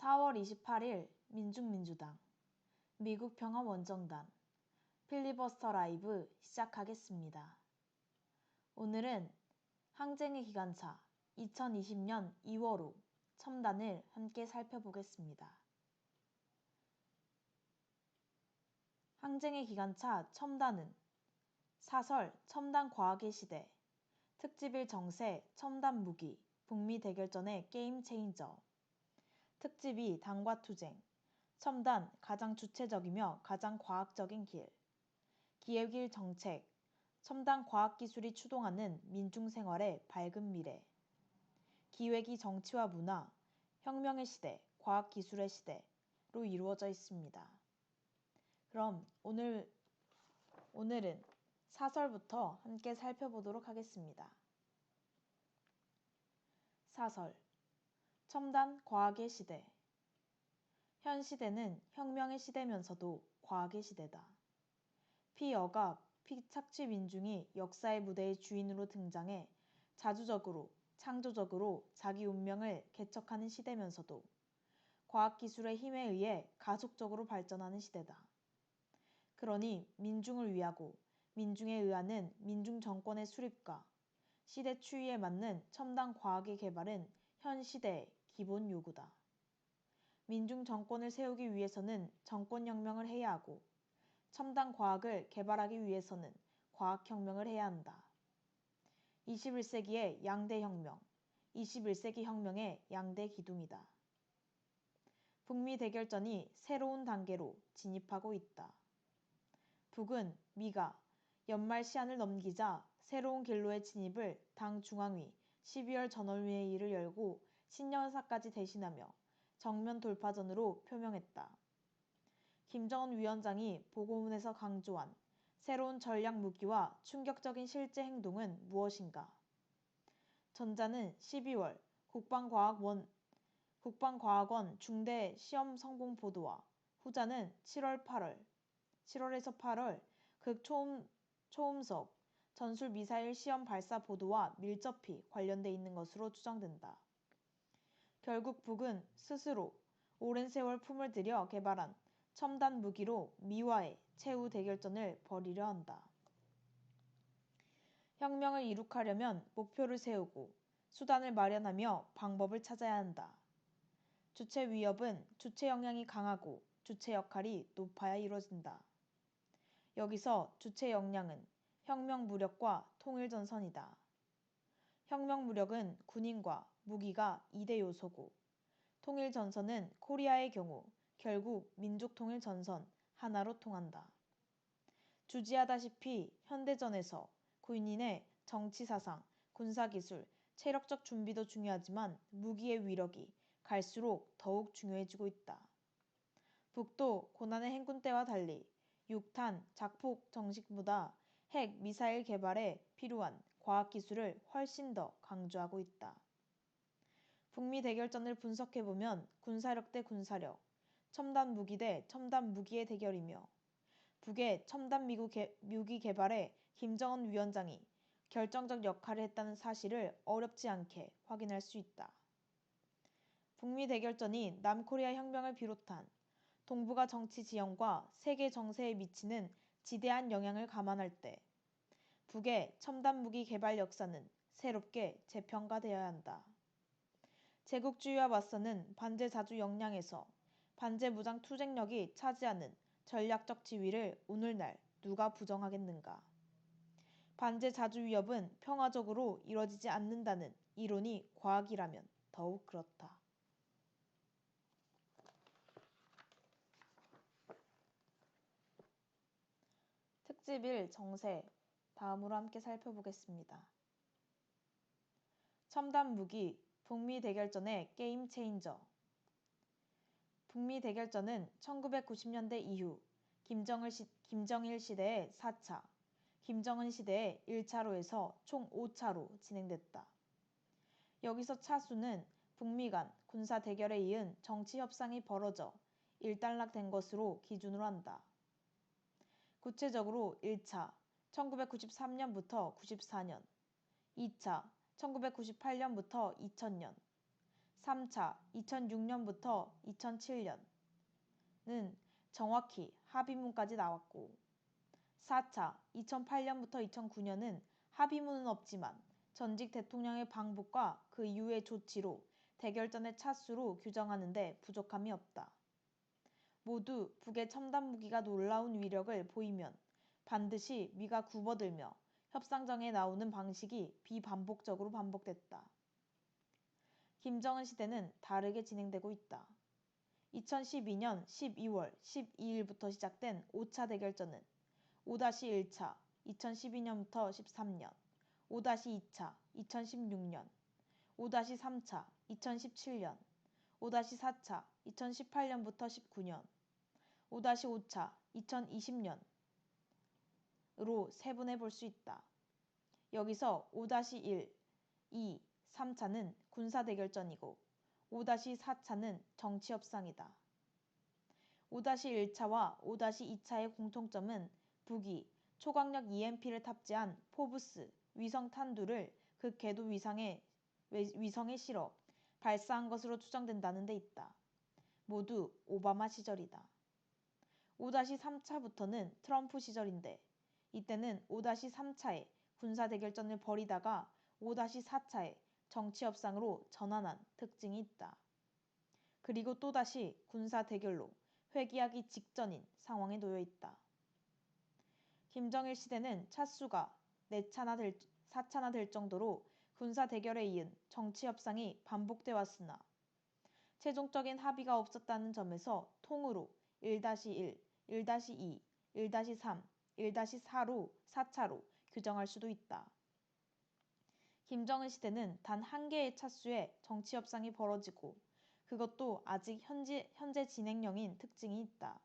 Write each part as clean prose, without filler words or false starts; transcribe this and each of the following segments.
4월 28일 민중민주당 미국 평화원정단 필리버스터 라이브 시작하겠습니다. 오늘은 항쟁의 기관차 2020년 2월호 첨단을 함께 살펴보겠습니다. 항쟁의 기관차 첨단은 사설 첨단 과학의 시대, 특집일 정세 첨단 무기, 북미 대결전의 게임 체인저, 특집이 당과 투쟁, 첨단 가장 주체적이며 가장 과학적인 길, 기획일 정책, 첨단 과학기술이 추동하는 민중생활의 밝은 미래, 기획이 정치와 문화, 혁명의 시대, 과학기술의 시대로 이루어져 있습니다. 그럼 오늘은 사설부터 함께 살펴보도록 하겠습니다. 사설 첨단 과학의 시대. 현 시대는 혁명의 시대면서도 과학의 시대다. 피억압, 피착취 민중이 역사의 무대의 주인으로 등장해 자주적으로, 창조적으로 자기 운명을 개척하는 시대면서도 과학기술의 힘에 의해 가속적으로 발전하는 시대다. 그러니 민중을 위하고 민중에 의하는 민중정권의 수립과 시대 추이에 맞는 첨단 과학의 개발은 현 시대의 기본 요구다. 민중정권을 세우기 위해서는 정권혁명을 해야 하고 첨단 과학을 개발하기 위해서는 과학혁명을 해야 한다. 21세기의 양대 혁명, 21세기 혁명의 양대 기둥이다. 북미 대결전이 새로운 단계로 진입하고 있다. 북은 미가 연말 시한을 넘기자 새로운 길로의 진입을 당 중앙위 12월 전원회의를 열고 신년사까지 대신하며 정면 돌파전으로 표명했다. 김정은 위원장이 보고문에서 강조한 새로운 전략 무기와 충격적인 실제 행동은 무엇인가? 전자는 12월 국방과학원 중대 시험 성공 보도와 후자는 7월에서 8월 극초음속 전술 미사일 시험 발사 보도와 밀접히 관련돼 있는 것으로 추정된다. 결국 북은 스스로 오랜 세월 품을 들여 개발한 첨단 무기로 미와의 최후 대결전을 벌이려 한다. 혁명을 이룩하려면 목표를 세우고 수단을 마련하며 방법을 찾아야 한다. 주체 위협은 주체 영향이 강하고 주체 역할이 높아야 이루어진다. 여기서 주체 역량은 혁명 무력과 통일 전선이다. 혁명 무력은 군인과 무기가 2대 요소고 통일 전선은 코리아의 경우 결국 민족 통일 전선 하나로 통한다. 주지하다시피 현대전에서 군인의 정치사상, 군사기술, 체력적 준비도 중요하지만 무기의 위력이 갈수록 더욱 중요해지고 있다. 북도 고난의 행군 때와 달리 육탄, 작폭 정식보다 핵, 미사일 개발에 필요한 과학기술을 훨씬 더 강조하고 있다. 북미 대결전을 분석해보면 군사력 대 군사력, 첨단 무기 대 첨단 무기의 대결이며 북의 첨단 무기 개발에 김정은 위원장이 결정적 역할을 했다는 사실을 어렵지 않게 확인할 수 있다. 북미 대결전이 남코리아 혁명을 비롯한 동북아 정치 지형과 세계 정세에 미치는 지대한 영향을 감안할 때 북의 첨단 무기 개발 역사는 새롭게 재평가되어야 한다. 제국주의와 맞서는 반제자주 역량에서 반제무장 투쟁력이 차지하는 전략적 지위를 오늘날 누가 부정하겠는가. 반제자주 위협은 평화적으로 이뤄지지 않는다는 이론이 과학이라면 더욱 그렇다. 특집일 정세 다음으로 함께 살펴보겠습니다. 첨단 무기 북미 대결전의 게임 체인저. 북미 대결전은 1990년대 이후 김정일 시대의 4차, 김정은 시대의 1차로에서 총 5차로 진행됐다. 여기서 차수는 북미 간 군사 대결에 이은 정치 협상이 벌어져 일단락된 것으로 기준으로 한다. 구체적으로 1차 1993년부터 94년, 2차 1998년부터 2000년, 3차 2006년부터 2007년은 정확히 합의문까지 나왔고 4차 2008년부터 2009년은 합의문은 없지만 전직 대통령의 방북과 그 이후의 조치로 대결전의 차수로 규정하는 데 부족함이 없다. 모두 북의 첨단 무기가 놀라운 위력을 보이면 반드시 미가 굽어들며 협상장에 나오는 방식이 비반복적으로 반복됐다. 김정은 시대는 다르게 진행되고 있다. 2012년 12월 12일부터 시작된 5차 대결전은 5-1차 2012년부터 13년, 5-2차 2016년, 5-3차 2017년, 5-4차 2018년부터 19년, 5-5차 2020년으로 세분해 볼 수 있다. 여기서 5-1, 2, 3차는 군사대결전이고 5-4차는 정치협상이다. 5-1차와 5-2차의 공통점은 북이 초강력 EMP를 탑재한 포브스 위성 탄두를 그 궤도 위성에 실어 발사한 것으로 추정된다는 데 있다. 모두 오바마 시절이다. 5-3차부터는 트럼프 시절인데 이때는 5-3차에 군사대결전을 벌이다가 5-4차에 정치협상으로 전환한 특징이 있다. 그리고 또다시 군사대결로 회귀하기 직전인 상황에 놓여 있다. 김정일 시대는 차수가 4차나 될 정도로 군사대결에 이은 정치협상이 반복돼 왔으나 최종적인 합의가 없었다는 점에서 통으로 1-1, 1-2, 1-3, 1-4로 4차로 규정할 수도 있다. 김정은 시대는 단 한 개의 차수의 정치협상이 벌어지고 그것도 아직 현재 진행형인 특징이 있다.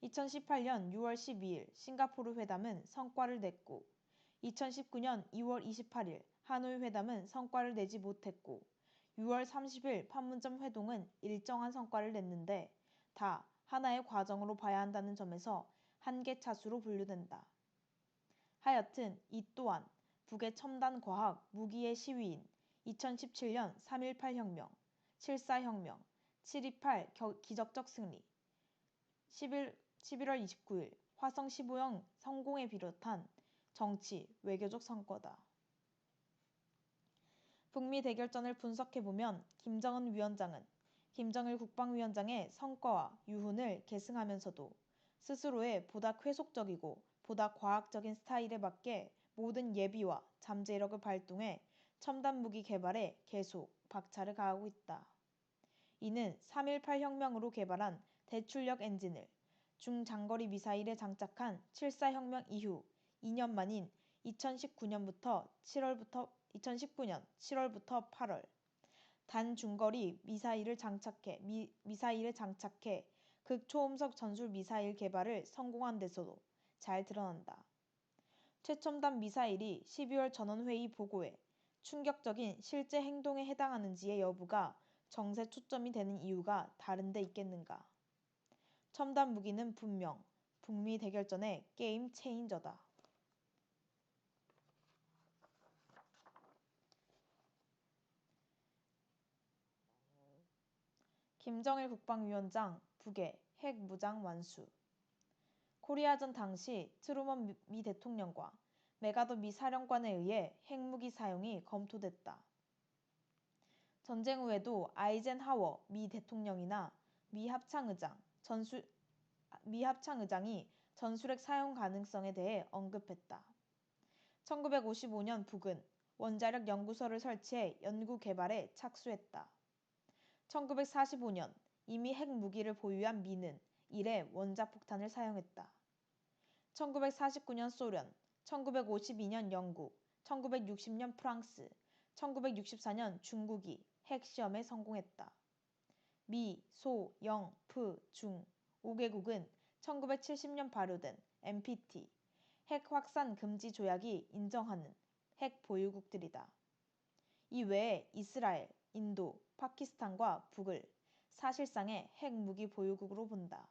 2018년 6월 12일 싱가포르 회담은 성과를 냈고 2019년 2월 28일 하노이 회담은 성과를 내지 못했고 6월 30일 판문점 회동은 일정한 성과를 냈는데 다 하나의 과정으로 봐야 한다는 점에서 한계 차수로 분류된다. 하여튼 이 또한 북의 첨단 과학 무기의 시위인 2017년 3.18 혁명, 7.4 혁명, 7.28 기적적 승리, 11월 29일 화성 15형 성공에 비롯한 정치, 외교적 성과다. 북미 대결전을 분석해보면 김정은 위원장은 김정일 국방위원장의 성과와 유훈을 계승하면서도 스스로의 보다 쾌속적이고 보다 과학적인 스타일에 맞게 모든 예비와 잠재력을 발동해 첨단 무기 개발에 계속 박차를 가하고 있다. 이는 3.18 혁명으로 개발한 대출력 엔진을 중장거리 미사일에 장착한 7.4 혁명 이후 2년 만인 2019년 7월부터 8월 단중거리 미사일에 장착해 극초음속 전술 미사일 개발을 성공한 데서도 잘 드러난다. 최첨단 미사일이 12월 전원회의 보고에 충격적인 실제 행동에 해당하는지의 여부가 정세 초점이 되는 이유가 다른 데 있겠는가. 첨단 무기는 분명 북미 대결전의 게임 체인저다. 김정일 국방위원장 북의 핵 무장 완수. 코리아전 당시 트루먼 미 대통령과 메가더 미 사령관에 의해 핵무기 사용이 검토됐다. 전쟁 후에도 아이젠하워 미 대통령이나 미 합창의장이 전술핵 사용 가능성에 대해 언급했다. 1955년 북은 원자력 연구소를 설치해 연구 개발에 착수했다. 1945년 이미 핵무기를 보유한 미는 이래 원자폭탄을 사용했다. 1949년 소련, 1952년 영국, 1960년 프랑스, 1964년 중국이 핵시험에 성공했다. 미, 소, 영, 프, 중 5개국은 1970년 발효된 NPT, 핵 확산 금지 조약이 인정하는 핵 보유국들이다. 이 외에 이스라엘, 인도, 파키스탄과 북을 사실상의 핵무기 보유국으로 본다.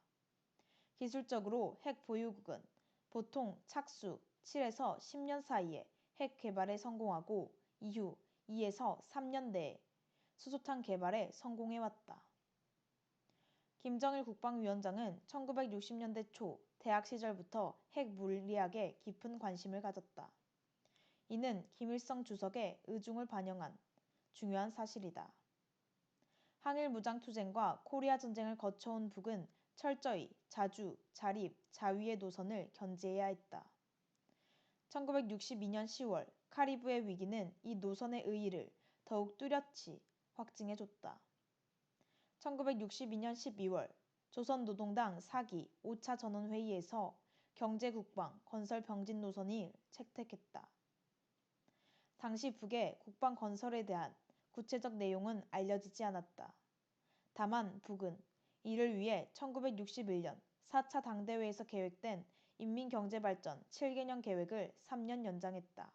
기술적으로 핵 보유국은 보통 착수 7에서 10년 사이에 핵 개발에 성공하고 이후 2에서 3년 내에 수소탄 개발에 성공해왔다. 김정일 국방위원장은 1960년대 초 대학 시절부터 핵 물리학에 깊은 관심을 가졌다. 이는 김일성 주석의 의중을 반영한 중요한 사실이다. 항일 무장투쟁과 코리아 전쟁을 거쳐온 북은 철저히 자주, 자립, 자위의 노선을 견지해야 했다. 1962년 10월 카리브해 위기는 이 노선의 의의를 더욱 뚜렷이 확증해줬다. 1962년 12월 조선노동당 4기 5차 전원회의에서 경제국방, 건설 병진 노선을 채택했다. 당시 북의 국방 건설에 대한 구체적 내용은 알려지지 않았다. 다만 북은 이를 위해 1961년 4차 당대회에서 계획된 인민경제발전 7개년 계획을 3년 연장했다.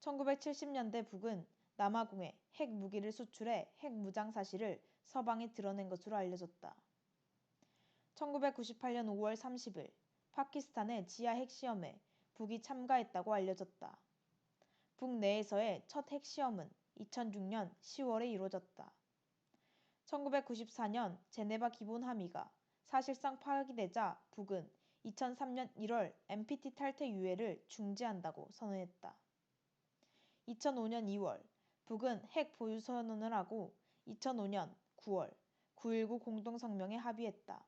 1970년대 북은 남아공에 핵무기를 수출해 핵무장 사실을 서방에 드러낸 것으로 알려졌다. 1998년 5월 30일 파키스탄의 지하 핵시험에 북이 참가했다고 알려졌다. 북내에서의 첫 핵시험은 2006년 10월에 이루어졌다. 1994년 제네바 기본합의가 사실상 파기되자 북은 2003년 1월 NPT 탈퇴 유예를 중지한다고 선언했다. 2005년 2월 북은 핵 보유 선언을 하고 2005년 9월 9.19 공동성명에 합의했다.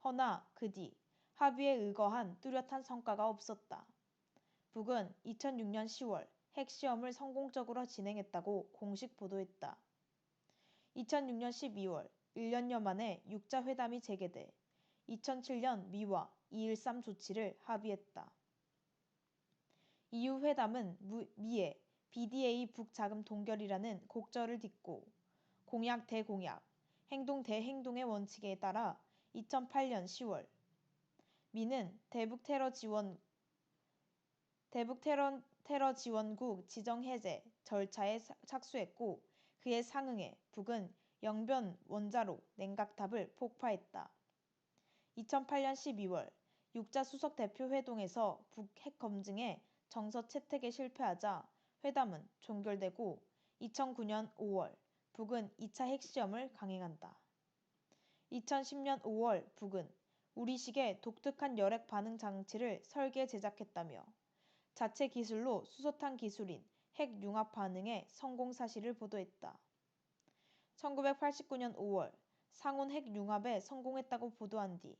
허나 그 뒤 합의에 의거한 뚜렷한 성과가 없었다. 북은 2006년 10월 핵시험을 성공적으로 진행했다고 공식 보도했다. 2006년 12월 1년여 만에 6자 회담이 재개돼 2007년 미와 2.13 조치를 합의했다. 이후 회담은 미의 BDA 북자금 동결이라는 곡절을 딛고 공약 대공약, 행동 대행동의 원칙에 따라 2008년 10월 미는 대북 테러 지원국 지정 해제 절차에 착수했고 그에 상응해 북은 영변 원자로 냉각탑을 폭파했다. 2008년 12월 6자 수석 대표 회동에서 북 핵 검증에 정서 채택에 실패하자 회담은 종결되고 2009년 5월 북은 2차 핵시험을 강행한다. 2010년 5월 북은 우리식의 독특한 열핵 반응 장치를 설계 제작했다며 자체 기술로 수소탄 기술인 핵 융합 반응의 성공 사실을 보도했다. 1989년 5월 상온 핵 융합에 성공했다고 보도한 뒤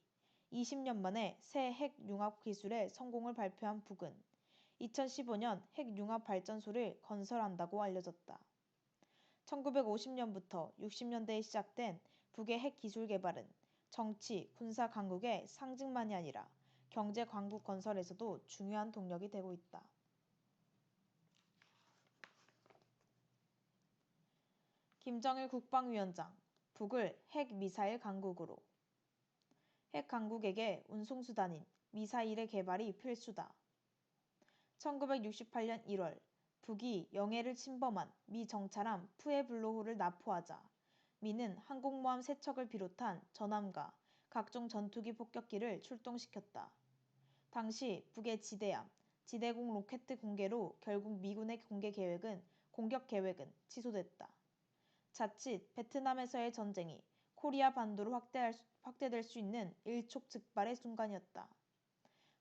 20년 만에 새 핵 융합 기술의 성공을 발표한 북은 2015년 핵 융합 발전소를 건설한다고 알려졌다. 1950년부터 60년대에 시작된 북의 핵 기술 개발은 정치, 군사 강국의 상징만이 아니라 경제 강국 건설에서도 중요한 동력이 되고 있다. 김정일 국방위원장, 북을 핵미사일 강국으로. 핵 강국에게 운송수단인 미사일의 개발이 필수다. 1968년 1월 북이 영해를 침범한 미 정찰함 푸에블로호를 납포하자 미는 항공모함 3척을 비롯한 전함과 각종 전투기 폭격기를 출동시켰다. 당시 북의 지대공 로켓 공개로 결국 미군의 공격 계획은 취소됐다. 자칫 베트남에서의 전쟁이 코리아 반도로 확대될 수 있는 일촉즉발의 순간이었다.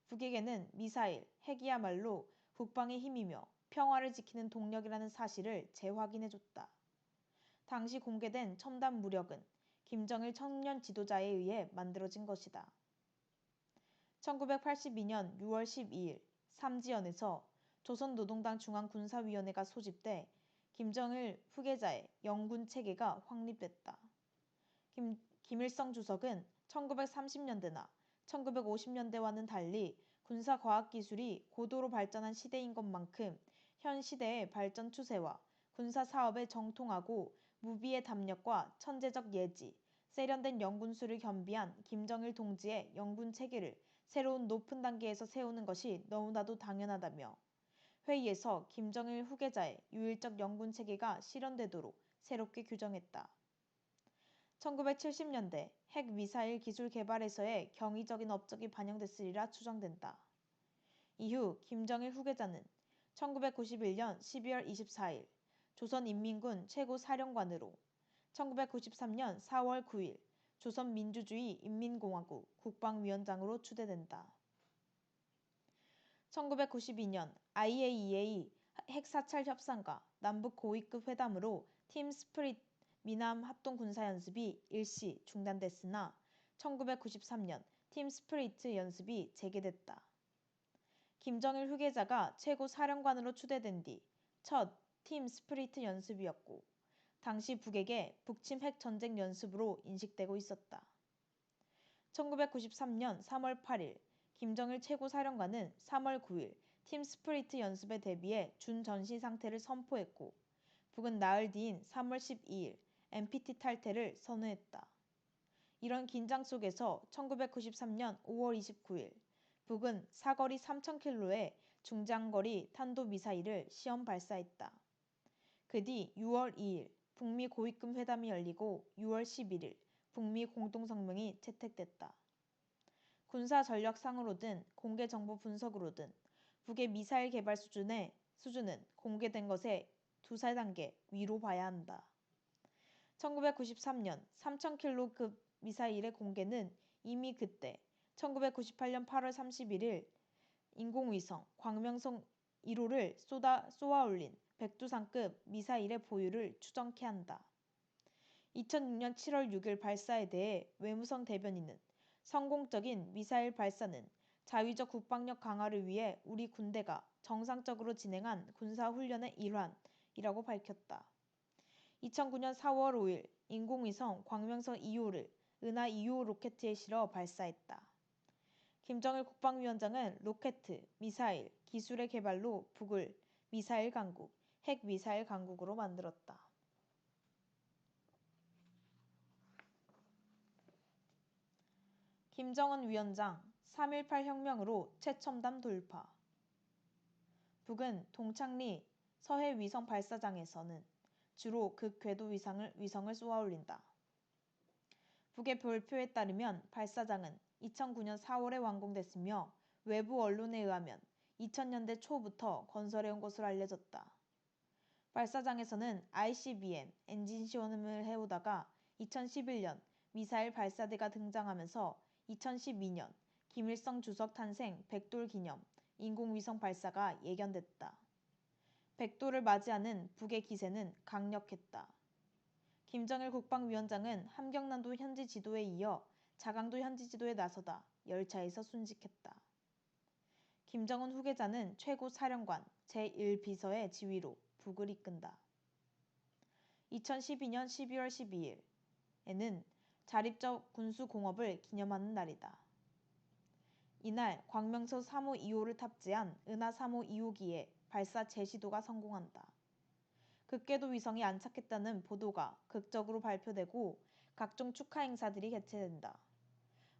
북에게는 미사일, 핵이야말로 국방의 힘이며 평화를 지키는 동력이라는 사실을 재확인해줬다. 당시 공개된 첨단 무력은 김정일 청년 지도자에 의해 만들어진 것이다. 1982년 6월 12일 삼지연에서 조선노동당 중앙군사위원회가 소집돼 김정일 후계자의 영군 체계가 확립됐다. 김일성 주석은 1930년대나 1950년대와는 달리 군사과학기술이 고도로 발전한 시대인 것만큼 현 시대의 발전 추세와 군사사업에 정통하고 무비의 담력과 천재적 예지, 세련된 영군수를 겸비한 김정일 동지의 영군체계를 새로운 높은 단계에서 세우는 것이 너무나도 당연하다며 회의에서 김정일 후계자의 유일적 영군체계가 실현되도록 새롭게 규정했다. 1970년대 핵미사일 기술 개발에서의 경이적인 업적이 반영됐으리라 추정된다. 이후 김정일 후계자는 1991년 12월 24일 조선인민군 최고사령관으로 1993년 4월 9일 조선민주주의인민공화국 국방위원장으로 추대된다. 1992년 IAEA 핵사찰 협상과 남북 고위급 회담으로 팀 스프릿 미남 합동군사연습이 일시 중단됐으나 1993년 팀 스프리트 연습이 재개됐다. 김정일 후계자가 최고사령관으로 추대된 뒤 첫 팀 스프리트 연습이었고 당시 북에게 북침 핵전쟁 연습으로 인식되고 있었다. 1993년 3월 8일 김정일 최고사령관은 3월 9일 팀 스프리트 연습에 대비해 준전시 상태를 선포했고 북은 나흘 뒤인 3월 12일 NPT 탈퇴를 선언했다. 이런 긴장 속에서 1993년 5월 29일 북은 사거리 3,000km의 중장거리 탄도미사일을 시험 발사했다. 그 뒤 6월 2일 북미 고위급 회담이 열리고 6월 11일 북미 공동성명이 채택됐다. 군사전략상으로든 공개정보 분석으로든 북의 미사일 개발 수준은 공개된 것의 두세 단계 위로 봐야 한다. 1993년 3,000km급 미사일의 공개는 이미 그때 1998년 8월 31일 인공위성 광명성 1호를 쏘아올린 백두산급 미사일의 보유를 추정케 한다. 2006년 7월 6일 발사에 대해 외무성 대변인은 성공적인 미사일 발사는 자위적 국방력 강화를 위해 우리 군대가 정상적으로 진행한 군사훈련의 일환이라고 밝혔다. 2009년 4월 5일 인공위성 광명성 2호를 은하 2호 로켓에 실어 발사했다. 김정일 국방위원장은 로켓, 미사일, 기술의 개발로 북을 미사일 강국, 핵미사일 강국으로 만들었다. 김정은 위원장 3.18 혁명으로 최첨단 돌파. 북은 동창리 서해 위성 발사장에서는 주로 극궤도 위성을 쏘아올린다. 북의 발표에 따르면 발사장은 2009년 4월에 완공됐으며 외부 언론에 의하면 2000년대 초부터 건설해온 것으로 알려졌다. 발사장에서는 ICBM 엔진 시험을 해오다가 2011년 미사일 발사대가 등장하면서 2012년 김일성 주석 탄생 100돌 기념 인공위성 발사가 예견됐다. 100돌을 맞이하는 북의 기세는 강력했다. 김정일 국방위원장은 함경난도 현지 지도에 이어 자강도 현지 지도에 나서다 열차에서 순직했다. 김정은 후계자는 최고사령관 제1비서의 지위로 북을 이끈다. 2012년 12월 12일에는 자립적 군수공업을 기념하는 날이다. 이날 광명성 3호 2호를 탑재한 은하 3호 2호기의 발사 재시도가 성공한다. 극궤도 위성이 안착했다는 보도가 극적으로 발표되고 각종 축하 행사들이 개최된다.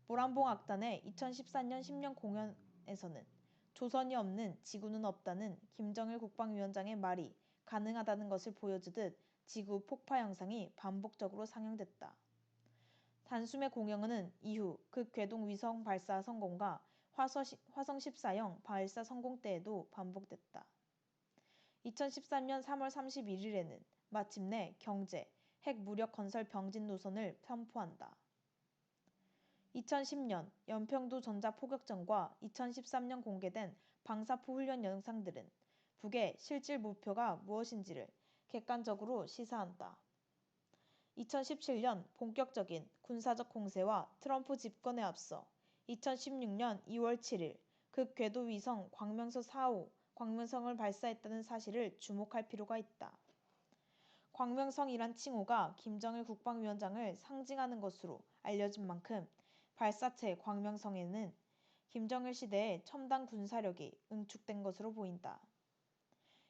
모란봉 악단의 2014년 10년 공연에서는 조선이 없는 지구는 없다는 김정일 국방위원장의 말이 가능하다는 것을 보여주듯 지구 폭파 영상이 반복적으로 상영됐다. 단숨에 공연은 이후 극궤도 위성 발사 성공과 화성 14형 발사 성공 때에도 반복됐다. 2013년 3월 31일에는 마침내 경제, 핵 무력 건설 병진 노선을 선포한다. 2010년 연평도 전자포격전과 2013년 공개된 방사포 훈련 영상들은 북의 실질 목표가 무엇인지를 객관적으로 시사한다. 2017년 본격적인 군사적 공세와 트럼프 집권에 앞서 2016년 2월 7일 극궤도 위성 광명성 4호 광명성을 발사했다는 사실을 주목할 필요가 있다. 광명성이란 칭호가 김정일 국방위원장을 상징하는 것으로 알려진 만큼 발사체 광명성에는 김정일 시대의 첨단 군사력이 응축된 것으로 보인다.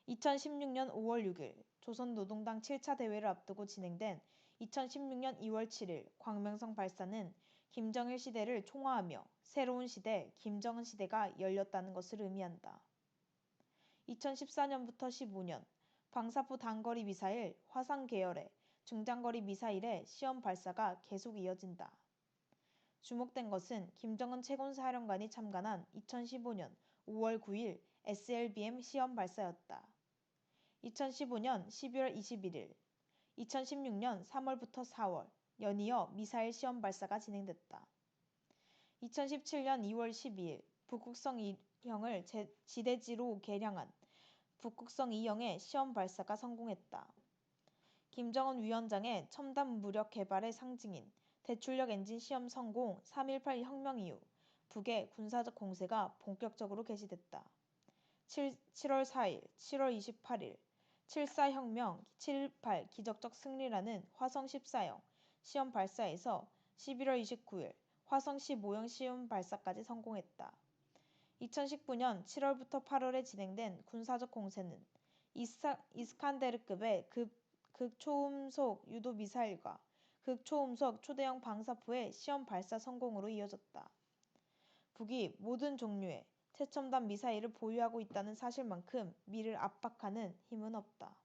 2016년 5월 6일 조선노동당 7차 대회를 앞두고 진행된 2016년 2월 7일 광명성 발사는 김정일 시대를 총화하며 새로운 시대, 김정은 시대가 열렸다는 것을 의미한다. 2014년부터 15년 방사포 단거리 미사일 화상 계열의 중장거리 미사일의 시험 발사가 계속 이어진다. 주목된 것은 김정은 최고사령관이 참관한 2015년 5월 9일 SLBM 시험 발사였다. 2015년 12월 21일, 2016년 3월부터 4월 연이어 미사일 시험 발사가 진행됐다. 2017년 2월 12일 북극성 2형을 지대지로 개량한 북극성 2형의 시험 발사가 성공했다. 김정은 위원장의 첨단 무력 개발의 상징인 대출력 엔진 시험 성공 3.18 혁명 이후 북의 군사적 공세가 본격적으로 개시됐다. 7월 4일, 7월 28일 7.4 혁명, 7.18 기적적 승리라는 화성 14형 시험 발사에서 11월 29일 화성 15형 시험 발사까지 성공했다. 2019년 7월부터 8월에 진행된 군사적 공세는 이스칸데르급의 극초음속 유도 미사일과 극초음속 초대형 방사포의 시험 발사 성공으로 이어졌다. 북이 모든 종류의 최첨단 미사일을 보유하고 있다는 사실만큼 미를 압박하는 힘은 없다.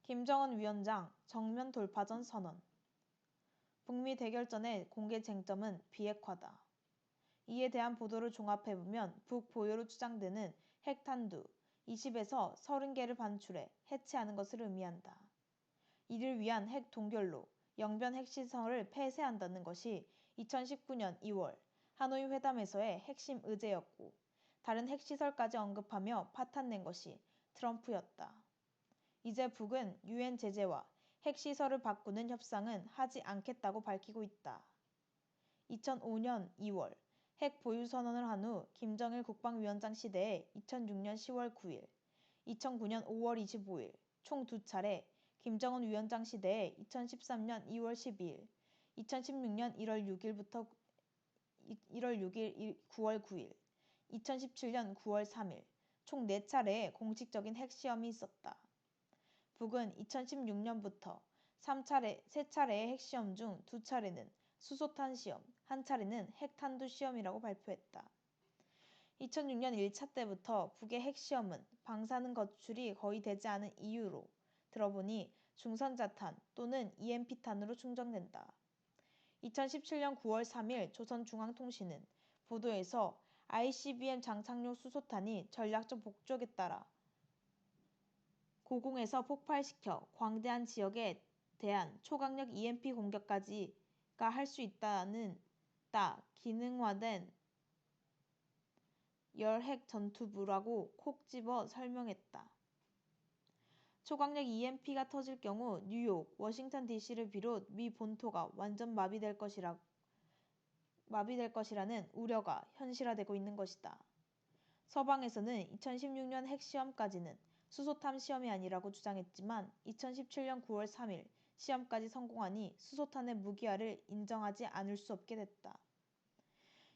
김정은 위원장 정면 돌파전 선언. 북미 대결전의 공개 쟁점은 비핵화다. 이에 대한 보도를 종합해보면 북 보유로 추정되는 핵탄두 20에서 30개를 반출해 해체하는 것을 의미한다. 이를 위한 핵 동결로 영변 핵시설을 폐쇄한다는 것이 2019년 2월 하노이 회담에서의 핵심 의제였고 다른 핵시설까지 언급하며 파탄낸 것이 트럼프였다. 이제 북은 유엔 제재와 핵시설을 바꾸는 협상은 하지 않겠다고 밝히고 있다. 2005년 2월 핵 보유 선언을 한 후 김정일 국방위원장 시대에 2006년 10월 9일, 2009년 5월 25일 총 2차례 김정은 위원장 시대에 2013년 2월 12일, 2016년 1월 6일부터 9월 9일, 2017년 9월 3일 총 4차례의 공식적인 핵시험이 있었다. 북은 2016년부터 3차례의 핵시험 중 2차례는 수소탄 시험, 1차례는 핵탄두 시험이라고 발표했다. 2006년 1차 때부터 북의 핵시험은 방사능 거출이 거의 되지 않은 이유로 들어보니 중선자탄 또는 EMP탄으로 충전된다. 2017년 9월 3일 조선중앙통신은 보도에서 ICBM 장착용 수소탄이 전략적 목적에 따라 고공에서 폭발시켜 광대한 지역에 대한 초강력 EMP 공격까지가 할 수 있다는 기능화된 열핵 전투부라고 콕 집어 설명했다. 초강력 EMP가 터질 경우 뉴욕, 워싱턴 DC를 비롯 미 본토가 완전 마비될 것이라는 우려가 현실화되고 있는 것이다. 서방에서는 2016년 핵시험까지는 수소탄 시험이 아니라고 주장했지만 2017년 9월 3일 시험까지 성공하니 수소탄의 무기화를 인정하지 않을 수 없게 됐다.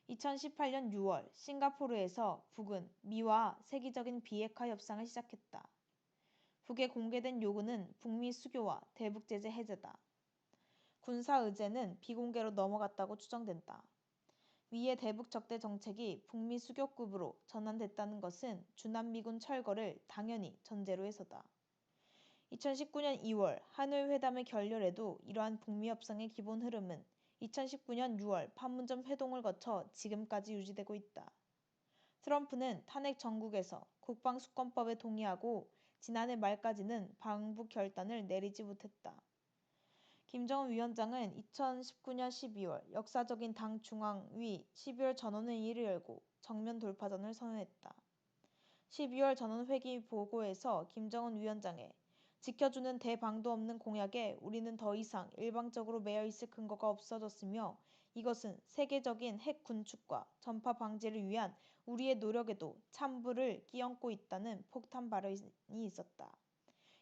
2018년 6월 싱가포르에서 북은 미와 세계적인 비핵화 협상을 시작했다. 북의 공개된 요구는 북미 수교와 대북 제재 해제다. 군사 의제는 비공개로 넘어갔다고 추정된다. 미의 대북 적대 정책이 북미 수교급으로 전환됐다는 것은 주남미군 철거를 당연히 전제로 해서다. 2019년 2월 하노이 회담의 결렬에도 이러한 북미 협상의 기본 흐름은 2019년 6월 판문점 회동을 거쳐 지금까지 유지되고 있다. 트럼프는 탄핵 정국에서 국방수권법에 동의하고 지난해 말까지는 방북 결단을 내리지 못했다. 김정은 위원장은 2019년 12월 역사적인 당 중앙위 12월 전원회의를 열고 정면 돌파전을 선언했다. 12월 전원회의 보고에서 김정은 위원장의 지켜주는 대방도 없는 공약에 우리는 더 이상 일방적으로 매여 있을 근거가 없어졌으며 이것은 세계적인 핵 군축과 전파 방지를 위한 우리의 노력에도 찬물을 끼얹고 있다는 폭탄 발언이 있었다.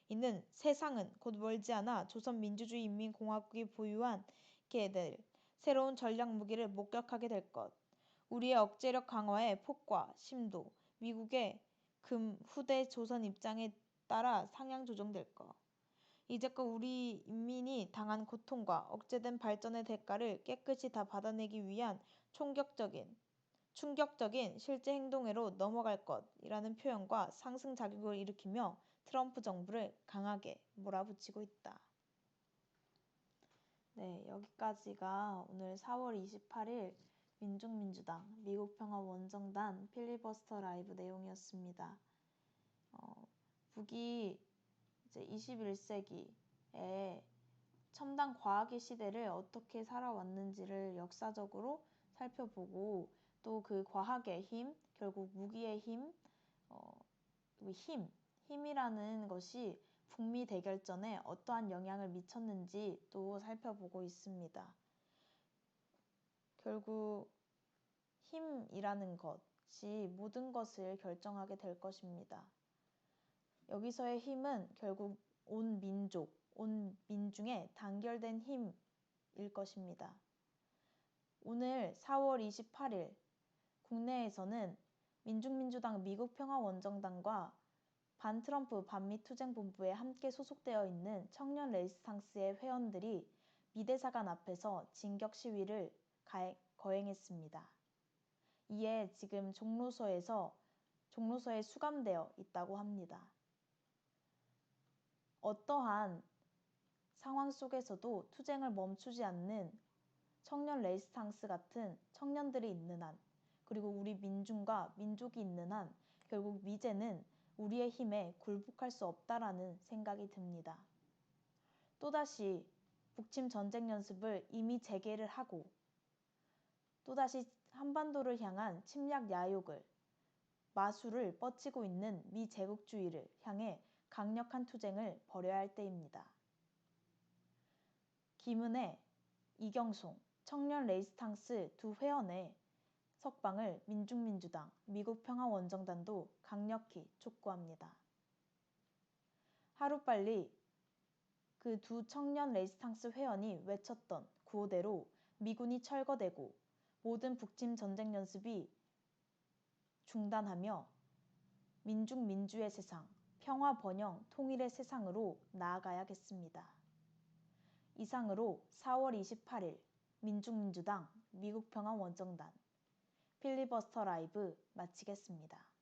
이는 세상은 곧 멀지 않아 조선민주주의인민공화국이 보유하게 될 새로운 전략 무기를 목격하게 될 것, 우리의 억제력 강화의 폭과 심도, 미국의 후대 조선 입장에 따라 상향 조정될 것, 이제껏 우리 인민이 당한 고통과 억제된 발전의 대가를 깨끗이 다 받아내기 위한 충격적인 실제 행동으로 넘어갈 것이라는 표현과 상승 자극을 일으키며 트럼프 정부를 강하게 몰아붙이고 있다. 네, 여기까지가 오늘 4월 28일 민중민주당, 미국평화원정단 필리버스터 라이브 내용이었습니다. 북이 이제 21세기에 첨단 과학의 시대를 어떻게 살아왔는지를 역사적으로 살펴보고 또 그 과학의 힘, 결국 무기의 힘, 힘이라는 것이 북미 대결전에 어떠한 영향을 미쳤는지 또 살펴보고 있습니다. 결국 힘이라는 것이 모든 것을 결정하게 될 것입니다. 여기서의 힘은 결국 온 민족, 온 민중의 단결된 힘일 것입니다. 오늘 4월 28일 국내에서는 민중민주당 미국평화원정단과 반트럼프 반미투쟁본부에 함께 소속되어 있는 청년 레지스탕스의 회원들이 미대사관 앞에서 진격 시위를 거행했습니다. 이에 지금 종로소에 수감되어 있다고 합니다. 어떠한 상황 속에서도 투쟁을 멈추지 않는 청년 레지스탕스 같은 청년들이 있는 한, 그리고 우리 민중과 민족이 있는 한 결국 미제는 우리의 힘에 굴복할 수 없다라는 생각이 듭니다. 또다시 북침 전쟁 연습을 이미 재개를 하고 또다시 한반도를 향한 침략 야욕을 마술을 뻗치고 있는 미제국주의를 향해 강력한 투쟁을 벌여야 할 때입니다. 김은혜, 이경송, 청년 레지스탕스 두 회원의 석방을 민중민주당, 미국평화원정단도 강력히 촉구합니다. 하루빨리 그 두 청년 레지스탕스 회원이 외쳤던 구호대로 미군이 철거되고 모든 북침 전쟁 연습이 중단하며 민중민주의 세상, 평화 번영 통일의 세상으로 나아가야겠습니다. 이상으로 4월 28일 민중민주당 미국평화원정단 필리버스터 라이브 마치겠습니다.